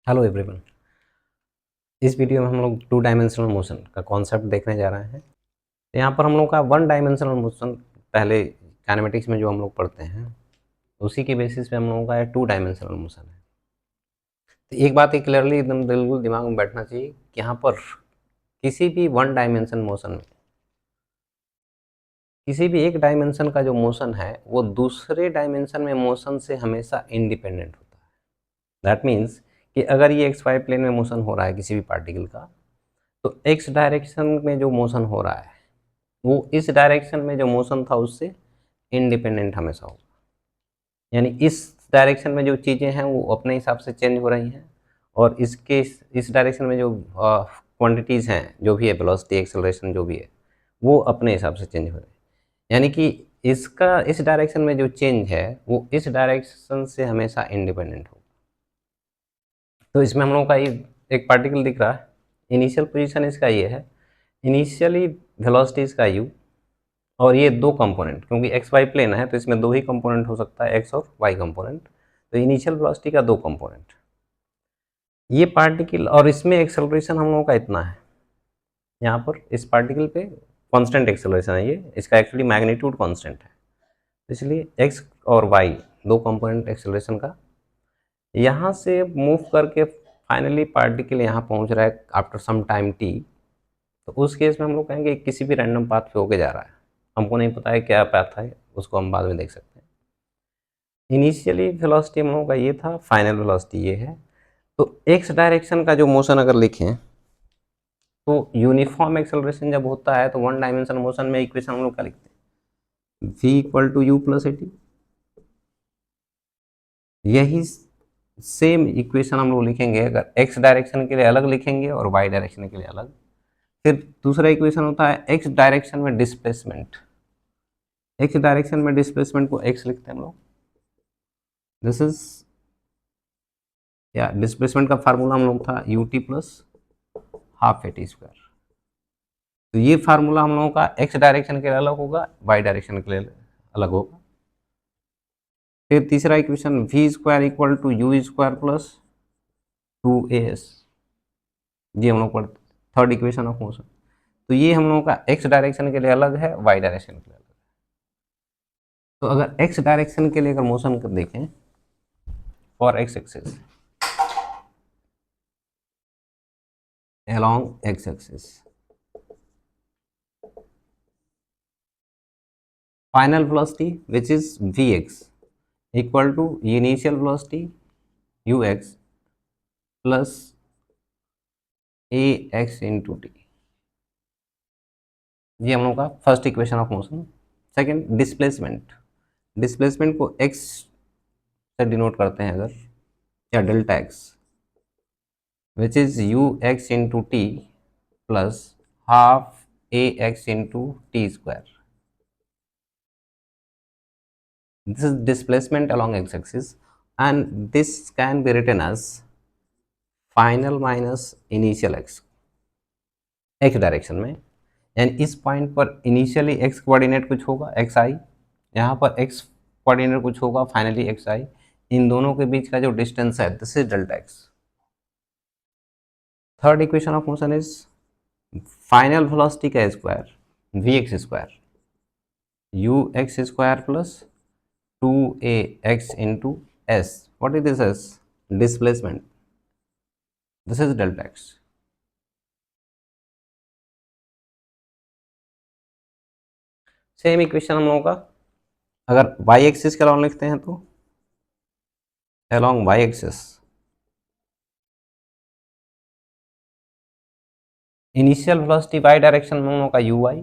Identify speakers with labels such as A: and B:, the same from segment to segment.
A: Hello everyone. इस video में हम लोग टू डायमेंशनल मोशन का कॉन्सेप्ट देखने जा रहे हैं। यहाँ पर हम लोग का वन डायमेंशनल मोशन पहले काइनेमेटिक्स में जो हम लोग पढ़ते हैं उसी के बेसिस पे हम लोगों का टू डायमेंशनल मोशन है। तो एक बात क्लियरली एकदम बिल्कुल दिमाग में बैठना चाहिए कि यहाँ पर किसी भी वन डायमेंशन मोशन में किसी भी एक डायमेंशन का जो मोशन है वो दूसरे डायमेंशन में मोशन से हमेशा इंडिपेंडेंट होता है। दैट मीन्स कि अगर ये एक्स वाई प्लेन में मोशन हो रहा है किसी भी पार्टिकल का, तो एक्स डायरेक्शन में जो मोशन हो रहा है वो इस डायरेक्शन में जो मोशन था उससे इंडिपेंडेंट हमेशा होगा। यानी इस डायरेक्शन में जो चीज़ें हैं वो अपने हिसाब से चेंज हो रही हैं और इसके इस डायरेक्शन में जो क्वांटिटीज़ हैं, जो भी है वेलोसिटी एक्सेलरेशन जो भी है, वो अपने हिसाब से चेंज हो रही है। यानी कि इसका इस डायरेक्शन में जो चेंज है वो इस डायरेक्शन से हमेशा इंडिपेंडेंट होगा। तो इसमें हम लोगों का ये एक पार्टिकल दिख रहा है, इनिशियल पोजीशन इसका ये है, इनिशियली वेलोसिटी इसका यू, और ये दो कंपोनेंट, क्योंकि एक्स वाई प्लेन है तो इसमें दो ही कंपोनेंट हो सकता है, एक्स और वाई कंपोनेंट। तो इनिशियल वेलोसिटी का दो कंपोनेंट ये पार्टिकल, और इसमें एक्सेलरेशन हम लोगों का इतना है। यहाँ पर इस पार्टिकल पे कांस्टेंट एक्सेलरेशन है, ये इसका एक्चुअली मैग्नीट्यूड कांस्टेंट है, इसलिए एक्स और वाई दो कंपोनेंट एक्सेलरेशन का। यहाँ से मूव करके फाइनली पार्टिकल यहाँ पहुँच रहा है आफ्टर सम टाइम टी। तो उस केस में हम लोग कहेंगे किसी भी रैंडम पाथ पे होके जा रहा है, हमको नहीं पता है क्या पाथ है, उसको हम बाद में देख सकते हैं। इनिशियली वेलोसिटी हम लोगों का ये था, फाइनल वेलोसिटी ये है। तो एक्स डायरेक्शन का जो मोशन अगर लिखें तो यूनिफॉर्म एक्सेलरेशन जब होता है तो वन डायमेंशन मोशन में इक्वेशन हम लोग क्या लिखते हैं, v equal to u plus at. यही सेम इक्वेशन हम लोग लिखेंगे अगर एक्स डायरेक्शन के लिए अलग लिखेंगे और वाई डायरेक्शन के लिए अलग। फिर दूसरा इक्वेशन होता है एक्स डायरेक्शन में डिस्प्लेसमेंट। एक्स डायरेक्शन में डिस्प्लेसमेंट को एक्स लिखते हैं हम लोग, दिस इज या डिस्प्लेसमेंट का फार्मूला हम लोग था you t plus half a t square. तो ये फार्मूला हम लोगों का एक्स डायरेक्शन के लिए अलग होगा, वाई डायरेक्शन के लिए अलग होगा। फिर तीसरा equation v square equal to u square plus two a s, ये हम लोग पढ़ते थर्ड इक्वेशन ऑफ मोशन। तो ये हम लोगों का एक्स डायरेक्शन के लिए अलग है, वाई डायरेक्शन के लिए अलग है। तो अगर एक्स डायरेक्शन के लिए अगर मोशन कर देखें for x axis along x axis, final velocity which is vx equal to initial velocity ux plus ax into t, ये हम लोग का first equation of motion. Second displacement, displacement को x से डिनोट करते हैं अगर, या delta x which is ux into T plus half ax into t square. This is displacement along x-axis and this can be written as final minus initial x, x direction में। यानी इस point पर initially x coordinate कुछ होगा xi, यहाँ पर x coordinate कुछ होगा फाइनली xi, इन दोनों के बीच का जो डिस्टेंस है this is delta x। Third equation of motion is final velocity का square vx square ux square plus 2ax into s. What is this s? Displacement. This is delta x. Same equation हम लोगों का अगर y axis के along लिखते हैं तो along y axis initial velocity y direction में हम लोगों का uy,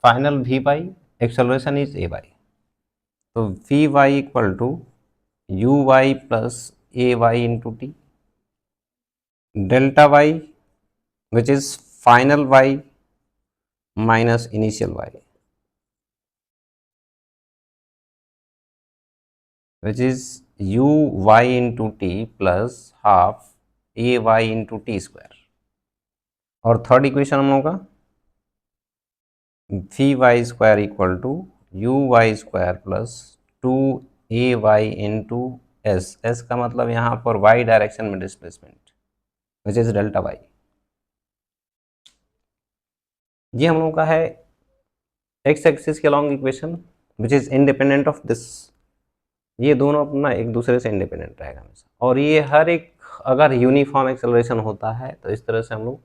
A: final vy, acceleration is ay। तो vy equal to uy plus ay into t delta y which is final y minus initial y which is uy into t plus half ay into t square। और third equation हम लोगों का vy square equal to uy square plus 2ay into s। s का मतलब यहाँ पर y direction में displacement, which is delta y. ये हम लोगों का है एक्स एक्सिस के along equation which is independent of this. ये दोनों अपना एक दूसरे से इंडिपेंडेंट रहेगा हमेशा, और ये हर एक अगर यूनिफॉर्म एक्सेलरेशन होता है तो इस तरह से हम लोग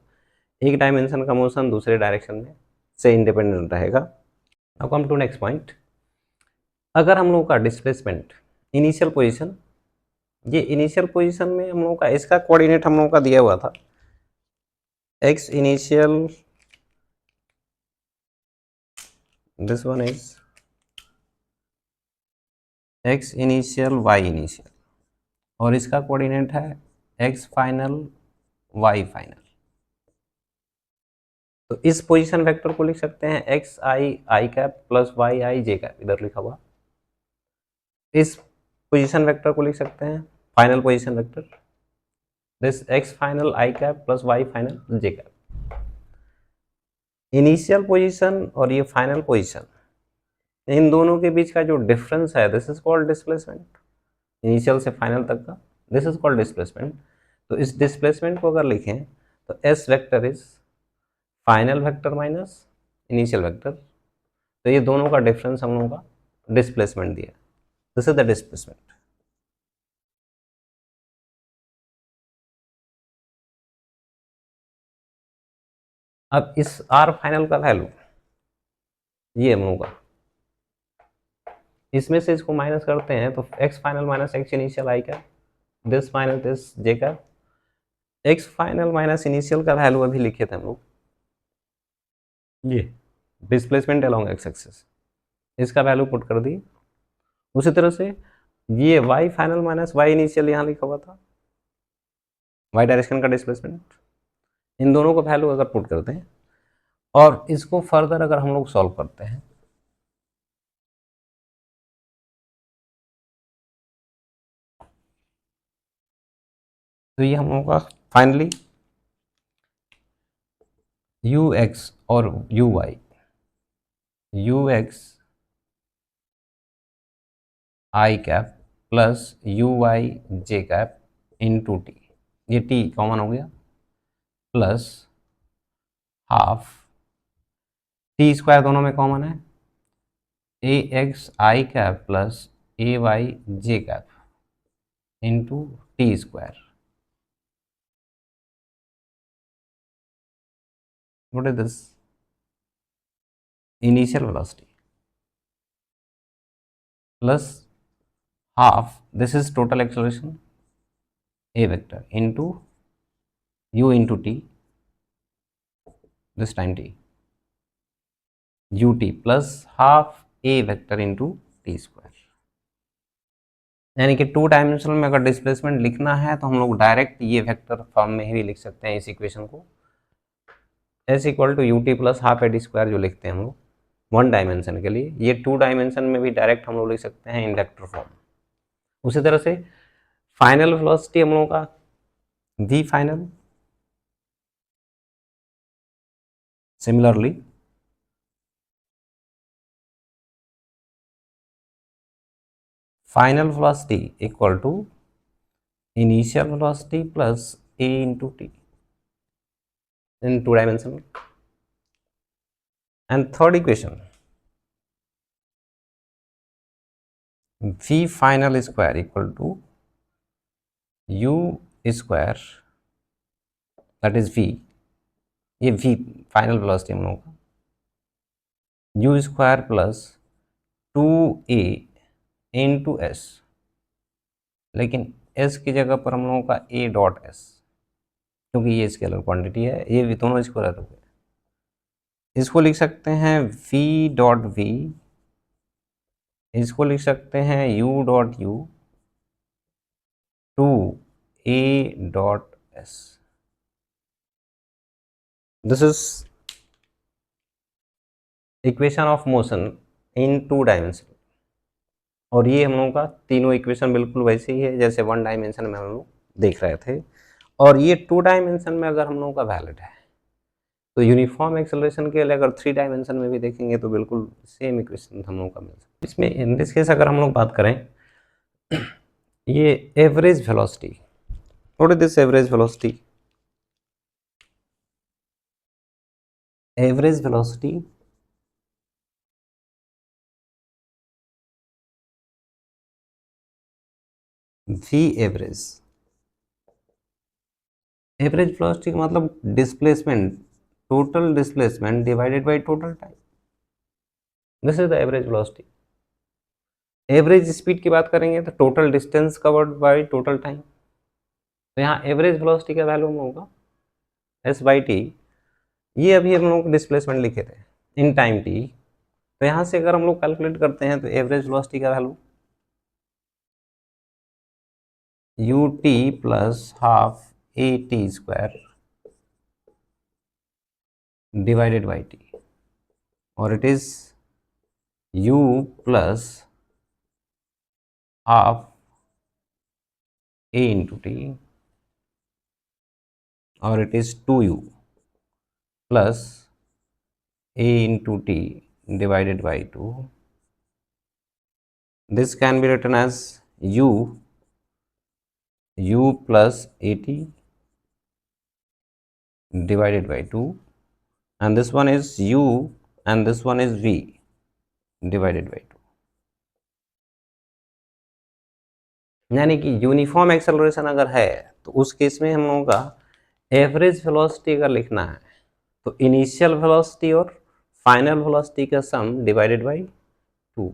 A: एक डायमेंशन का मोशन दूसरे डायरेक्शन में से इंडिपेंडेंट रहेगा। Now come to next point. अगर हम लोग का डिस्प्लेसमेंट इनिशियल पोजीशन, ये इनिशियल पोजीशन में हम लोग का इसका कोऑर्डिनेट हम लोग का दिया हुआ था x initial, this one is x initial y initial, और इसका कोऑर्डिनेट है x फाइनल y फाइनल। तो इस पोजीशन वेक्टर को लिख सकते हैं x i cap plus Y I J cap, इधर लिखा हुआ। इस पोजीशन वेक्टर को लिख सकते हैं final position vector, this x final i cap plus y final j cap. Initial position और ये फाइनल पोजीशन, इन दोनों के बीच का जो डिफरेंस है this is called displacement. Initial से फाइनल तक का दिस इज कॉल्ड डिस्प्लेसमेंट। तो इस डिस्प्लेसमेंट को अगर लिखें तो S vector is final vector minus initial vector. तो ये दोनों का डिफरेंस हम लोगों का डिस्प्लेसमेंट दिया, दिस इज द डिस्प्लेसमेंट। अब इस आर फाइनल का वैल्यू ये हम लोगों का, इसमें से इसको माइनस करते हैं तो x final minus x initial i का, दिस माइनस दिस जे का। एक्स फाइनल माइनस इनिशियल का वैल्यू अभी लिखे थे हम लोग, ये डिस्प्लेसमेंट अलोंग एक्स एक्सिस, इसका वैल्यू पुट कर दी। उसी तरह से ये y final minus y initial यहाँ लिखा हुआ था, y डायरेक्शन का डिस्प्लेसमेंट, इन दोनों को वैल्यू अगर पुट करते हैं और इसको फर्दर अगर हम लोग सॉल्व करते हैं तो ये हम लोगों का फाइनली यू एक्स और u y, u x i cap plus u y j cap into t, ये टी कॉमन हो गया, प्लस हाफ टी स्क्वायर दोनों में कॉमन है, a x i cap plus a y j cap into t square. What is this? Initial velocity plus half, this is total acceleration a vector into u into t, this time t, ut plus half a vector into t square। यानी कि two dimensional में अगर displacement लिखना है तो हम लोग direct ये वेक्टर फॉर्म में ही लिख सकते हैं इस इक्वेशन को, s equal to u t plus half a d square जो लिखते हैं हम लोग वन डायमेंशन के लिए, ये टू डायमेंशन में भी डायरेक्ट हम लोग लिख सकते हैं इन वेक्टर फॉर्म। उसी तरह से फाइनल वेलोसिटी हम लोगों का v final, similarly final velocity equal to initial velocity plus a into t in two dimensional। and third equation v final square equal to u square, that is v, ये v final velocity हम लोगों का, u square plus 2a into S, लेकिन s की जगह पर हम लोगों का a डॉट एस, क्योंकि ये स्केलर क्वांटिटी है, ये भी दोनों स्क्वायर हो गए। इसको लिख सकते हैं v डॉट v, इसको लिख सकते हैं u dot u two a dot s। This is equation of motion in two dimension, और ये हम लोगों का तीनों इक्वेशन बिल्कुल वैसे ही है जैसे वन डायमेंशन में हम लोग देख रहे थे, और ये टू डायमेंशन में अगर हम लोगों का वैलिड है तो यूनिफॉर्म एक्सेलरेशन के लिए अगर थ्री डायमेंशन में भी देखेंगे तो बिल्कुल सेम इक्वेशन हम लोगों का मिल सकता है। इसमें इन दिस केस अगर हम लोग बात करें ये average velocity, what is this average velocity, average velocity v average, average velocity का मतलब displacement, total displacement divided by total time, this is the average velocity. Average speed की बात करेंगे तो total distance covered by total time, तो यहाँ average velocity का value में होगा एस बाई टी। ये अभी हम लोग डिस्प्लेसमेंट लिखे थे इन टाइम टी, तो यहाँ से अगर हम लोग कैलकुलेट करते हैं तो एवरेज वेलोसिटी का value u t plus half a t square divided by t, और it is u plus half a into t, और it is 2u plus a into t divided by 2. This can be written as u plus at divided by 2, and this one is u and this one is v divided by 2. यानी कि uniform acceleration अगर है तो उस case में हम लोगों का एवरेज वेलोसिटी अगर लिखना है तो इनिशियल वेलोसिटी और फाइनल वेलोसिटी का सम डिवाइडेड बाय 2।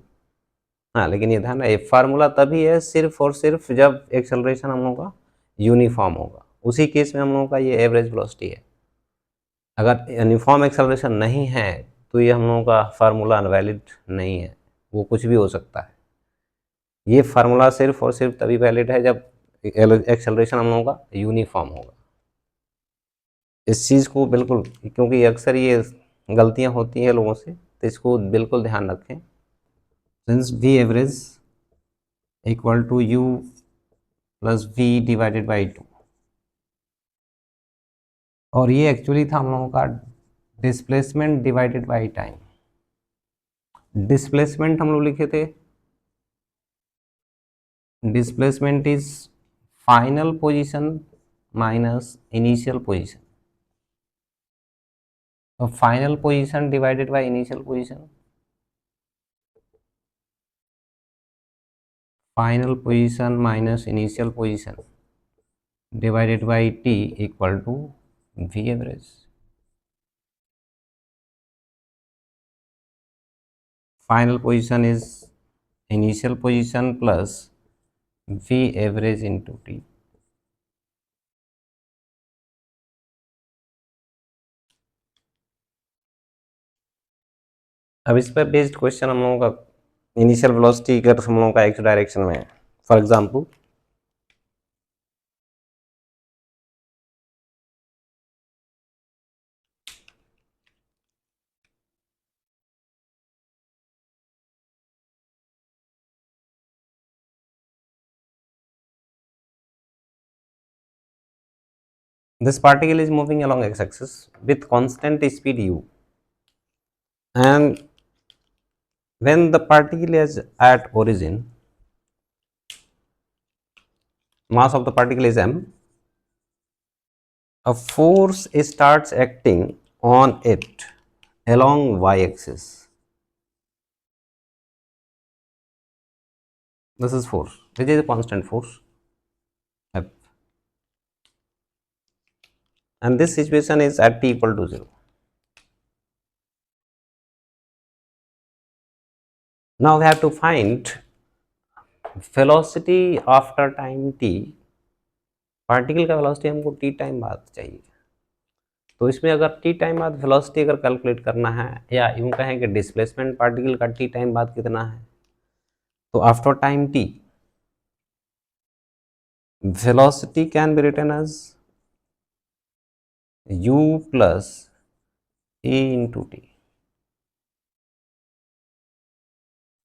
A: हाँ, लेकिन ये ध्यान रहे फार्मूला तभी है सिर्फ और सिर्फ जब एक्सेलरेशन हम लोगों का यूनिफॉर्म होगा, उसी केस में हम लोगों का ये एवरेज वेलोसिटी है। अगर यूनिफॉर्म एक्सेलरेशन नहीं है तो ये हम लोगों का फार्मूला अनवैलिड नहीं है, वो कुछ भी हो सकता है। ये फार्मूला सिर्फ और सिर्फ तभी वैलिड है जब एक्सेलरेशन हम लोगों का यूनिफॉर्म होगा। इस चीज़ को बिल्कुल, क्योंकि अक्सर ये गलतियां होती हैं लोगों से, तो इसको बिल्कुल ध्यान रखें। Since v average equal to u plus v divided by 2, और ये एक्चुअली था हम लोगों का displacement divided by time. Displacement हम लोग लिखे थे, displacement is final position minus initial position, तो final position divided by initial position, final position minus initial position divided by t equal to v average. Final position is initial position plus v average into t. अब इस पर based question हम लोगों का initial velocity अगर हम लोगों का एक्स डायरेक्शन में है, for example this particle is moving along x-axis with constant speed u, and when the particle is at origin, mass of the particle is m, a force starts acting on it along y-axis. This is force, which is a constant force F, and this situation is at t equal to 0. Now we have to find velocity after time t. Particle का velocity हमको t time बाद चाहिए, तो इसमें अगर t time बाद velocity अगर calculate करना है, या यूं कहें कि डिस्प्लेसमेंट पार्टिकल का t टाइम बाद कितना है, तो after time t velocity can be written as u plus a into t.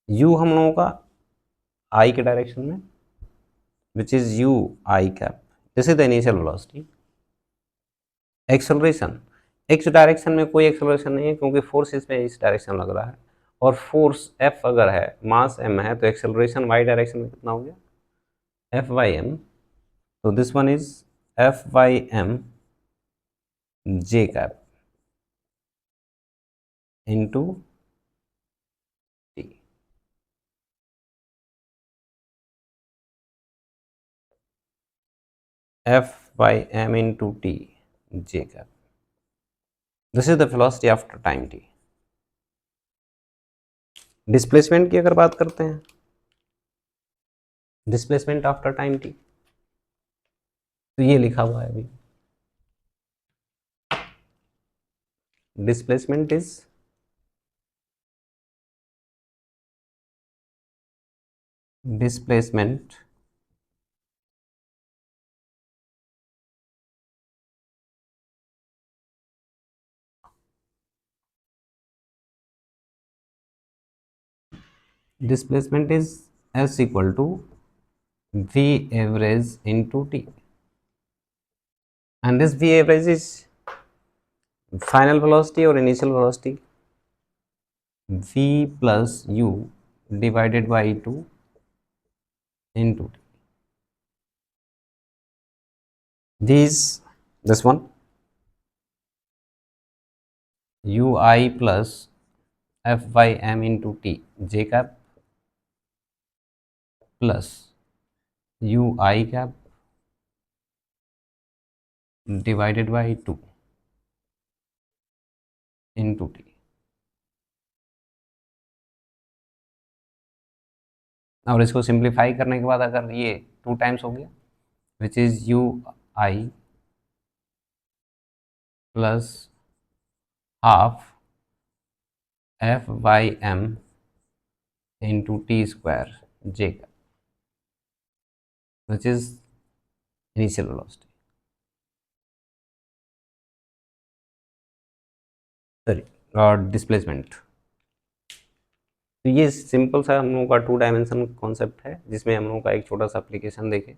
A: u हम लोगों का i के डायरेक्शन में, which is u I cap, this is the initial velocity. Acceleration x direction में कोई एक्सेलरेशन नहीं है क्योंकि फोर्स इसमें इस डायरेक्शन लग रहा है, और फोर्स F अगर है, मास m है, तो एक्सेलरेशन y डायरेक्शन में कितना हो गया F बाई m, तो this one is F by m j cap. Into T. F by M into T J cap, this is the velocity after time T. Displacement की अगर बात करते हैं, डिस्प्लेसमेंट आफ्टर टाइम टी, तो ये लिखा हुआ है अभी, displacement is displacement displacement is s equal to v average into t, and this v average is final velocity or initial velocity, v plus u divided by 2 into t. This one ui plus f by m into t j cap plus ui cap divided by 2 into t। और इसको simplify करने के बाद अगर ये 2 times हो गया, which is u i plus half f by M into t square j का, which is initial velocity, sorry और डिस्प्लेसमेंट। तो ये सिंपल सा हम लोगों का 2 डायमेंशन कॉन्सेप्ट है, जिसमें हम लोगों का एक छोटा सा एप्लीकेशन देखें।